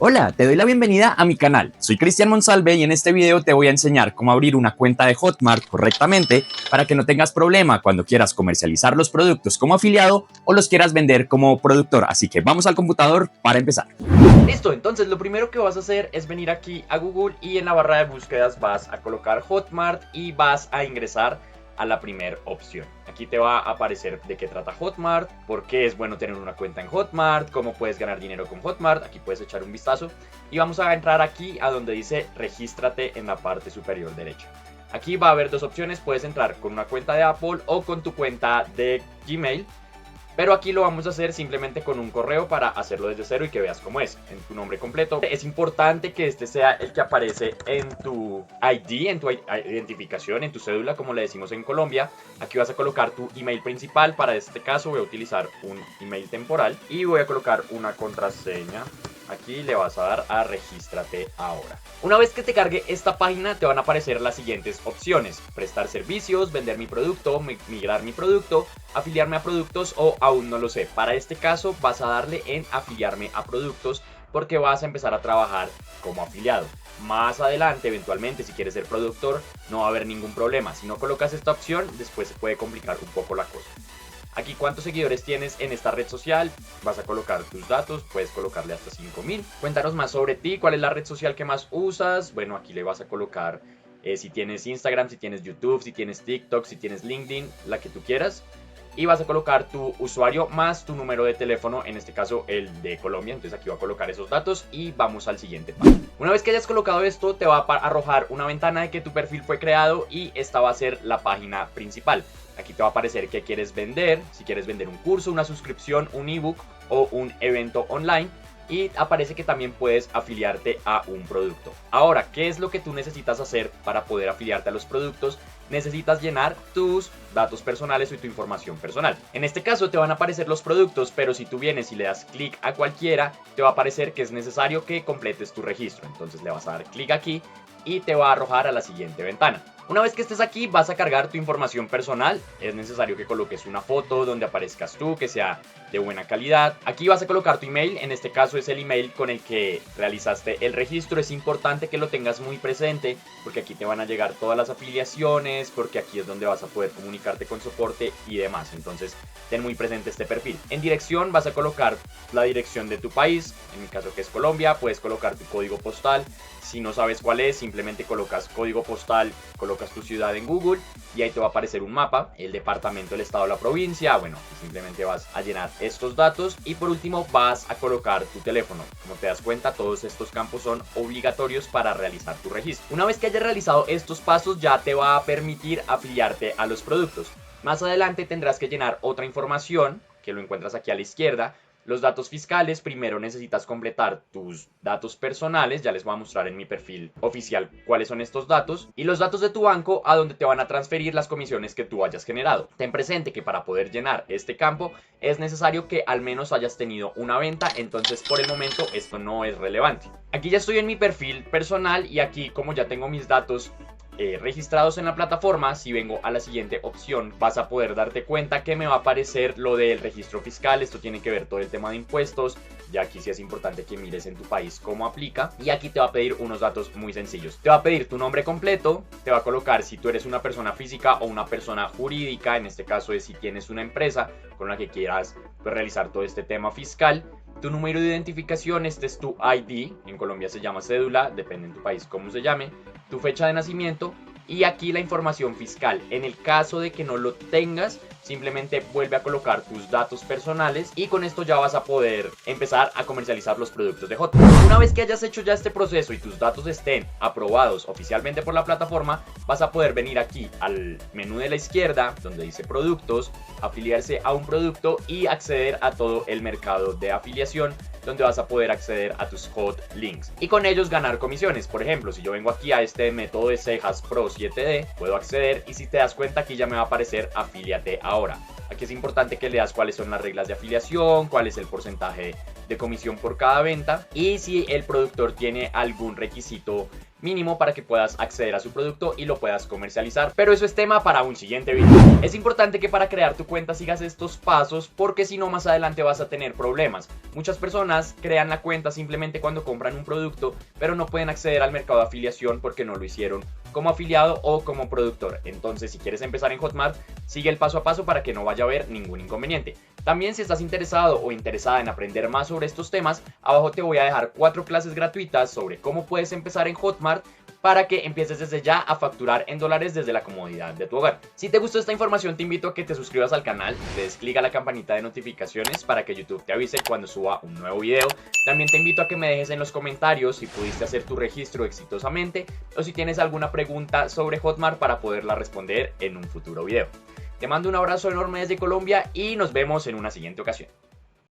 Hola, te doy la bienvenida a mi canal. Soy Cristian Monsalve y en este video te voy a enseñar cómo abrir una cuenta de Hotmart correctamente para que no tengas problema cuando quieras comercializar los productos como afiliado o los quieras vender como productor. Así que vamos al computador para empezar. Listo, entonces lo primero que vas a hacer es venir aquí a Google y en la barra de búsquedas vas a colocar Hotmart y vas a ingresar a la primera opción. Aquí te va a aparecer de qué trata Hotmart, por qué es bueno tener una cuenta en Hotmart, cómo puedes ganar dinero con Hotmart. Aquí puedes echar un vistazo y vamos a entrar aquí a donde dice regístrate en la parte superior derecha. Aquí va a haber dos opciones, puedes entrar con una cuenta de Apple o con tu cuenta de Gmail. Pero aquí lo vamos a hacer simplemente con un correo para hacerlo desde cero y que veas cómo es, en tu nombre completo. Es importante que este sea el que aparece en tu ID, en tu identificación, en tu cédula, como le decimos en Colombia. Aquí vas a colocar tu email principal. Para este caso voy a utilizar un email temporal y voy a colocar una contraseña. Aquí le vas a dar a regístrate ahora. Una vez que te cargue esta página te van a aparecer las siguientes opciones: prestar servicios, vender mi producto, migrar mi producto, afiliarme a productos o aún no lo sé. Para este caso vas a darle en afiliarme a productos porque vas a empezar a trabajar como afiliado. Más adelante, eventualmente, si quieres ser productor, no va a haber ningún problema. Si no colocas esta opción, después se puede complicar un poco la cosa. Aquí cuántos seguidores tienes en esta red social, vas a colocar tus datos, puedes colocarle hasta 5000. Cuéntanos más sobre ti, cuál es la red social que más usas. Bueno, aquí le vas a colocar si tienes Instagram, si tienes YouTube, si tienes TikTok, si tienes LinkedIn, la que tú quieras. Y vas a colocar tu usuario más tu número de teléfono, en este caso el de Colombia. Entonces aquí va a colocar esos datos y vamos al siguiente paso. Una vez que hayas colocado esto, te va a arrojar una ventana de que tu perfil fue creado y esta va a ser la página principal. Aquí te va a aparecer qué quieres vender, si quieres vender un curso, una suscripción, un ebook o un evento online. Y aparece que también puedes afiliarte a un producto. Ahora, ¿qué es lo que tú necesitas hacer para poder afiliarte a los productos? Necesitas llenar tus datos personales y tu información personal. En este caso te van a aparecer los productos, pero si tú vienes y le das clic a cualquiera, te va a aparecer que es necesario que completes tu registro. Entonces le vas a dar clic aquí y te va a arrojar a la siguiente ventana. Una vez que estés aquí vas a cargar tu información personal. Es necesario que coloques una foto donde aparezcas tú, que sea de buena calidad. Aquí vas a colocar tu email, en este caso es el email con el que realizaste el registro. Es importante que lo tengas muy presente porque aquí te van a llegar todas las afiliaciones, porque aquí es donde vas a poder comunicarte con soporte y demás. Entonces ten muy presente este perfil. En dirección vas a colocar la dirección de tu país, en mi caso que es Colombia. Puedes colocar tu código postal. Si no sabes cuál es, simplemente colocas código postal, colocas tu ciudad en Google y ahí te va a aparecer un mapa, el departamento, el estado, la provincia. Bueno, simplemente vas a llenar estos datos y por último vas a colocar tu teléfono. Como te das cuenta, todos estos campos son obligatorios para realizar tu registro. Una vez que hayas realizado estos pasos, ya te va a permitir afiliarte a los productos. Más adelante tendrás que llenar otra información que lo encuentras aquí a la izquierda. Los datos fiscales, primero necesitas completar tus datos personales, ya les voy a mostrar en mi perfil oficial cuáles son estos datos, y los datos de tu banco a donde te van a transferir las comisiones que tú hayas generado. Ten presente que para poder llenar este campo es necesario que al menos hayas tenido una venta, entonces por el momento esto no es relevante. Aquí ya estoy en mi perfil personal y aquí, como ya tengo mis datos registrados en la plataforma, si vengo a la siguiente opción vas a poder darte cuenta que me va a aparecer lo del registro fiscal. Esto tiene que ver todo el tema de impuestos. Ya aquí sí es importante que mires en tu país cómo aplica y aquí te va a pedir unos datos muy sencillos. Te va a pedir tu nombre completo, te va a colocar si tú eres una persona física o una persona jurídica. En este caso es si tienes una empresa con la que quieras realizar todo este tema fiscal. Tu número de identificación, este es tu ID, en Colombia se llama cédula, depende en tu país cómo se llame. Tu fecha de nacimiento y aquí la información fiscal. En el caso de que no lo tengas, simplemente vuelve a colocar tus datos personales y con esto ya vas a poder empezar a comercializar los productos de Hotmart. Una vez que hayas hecho ya este proceso y tus datos estén aprobados oficialmente por la plataforma, vas a poder venir aquí al menú de la izquierda donde dice productos, afiliarse a un producto y acceder a todo el mercado de afiliación, donde vas a poder acceder a tus hot links y con ellos ganar comisiones. Por ejemplo, si yo vengo aquí a este método de cejas Pro 7D, puedo acceder y si te das cuenta aquí ya me va a aparecer afíliate ahora. Aquí es importante que leas cuáles son las reglas de afiliación, cuál es el porcentaje de comisión por cada venta y si el productor tiene algún requisito mínimo para que puedas acceder a su producto y lo puedas comercializar, pero eso es tema para un siguiente video. Es importante que para crear tu cuenta sigas estos pasos, porque si no más adelante vas a tener problemas. Muchas personas crean la cuenta simplemente cuando compran un producto, pero no pueden acceder al mercado de afiliación porque no lo hicieron como afiliado o como productor. Entonces, si quieres empezar en Hotmart, sigue el paso a paso para que no vaya a haber ningún inconveniente. También, si estás interesado o interesada en aprender más sobre estos temas, abajo te voy a dejar 4 clases gratuitas sobre cómo puedes empezar en Hotmart para que empieces desde ya a facturar en dólares desde la comodidad de tu hogar. Si te gustó esta información, te invito a que te suscribas al canal, le des clic a la campanita de notificaciones para que YouTube te avise cuando suba un nuevo video. También te invito a que me dejes en los comentarios si pudiste hacer tu registro exitosamente o si tienes alguna pregunta sobre Hotmart para poderla responder en un futuro video. Te mando un abrazo enorme desde Colombia y nos vemos en una siguiente ocasión.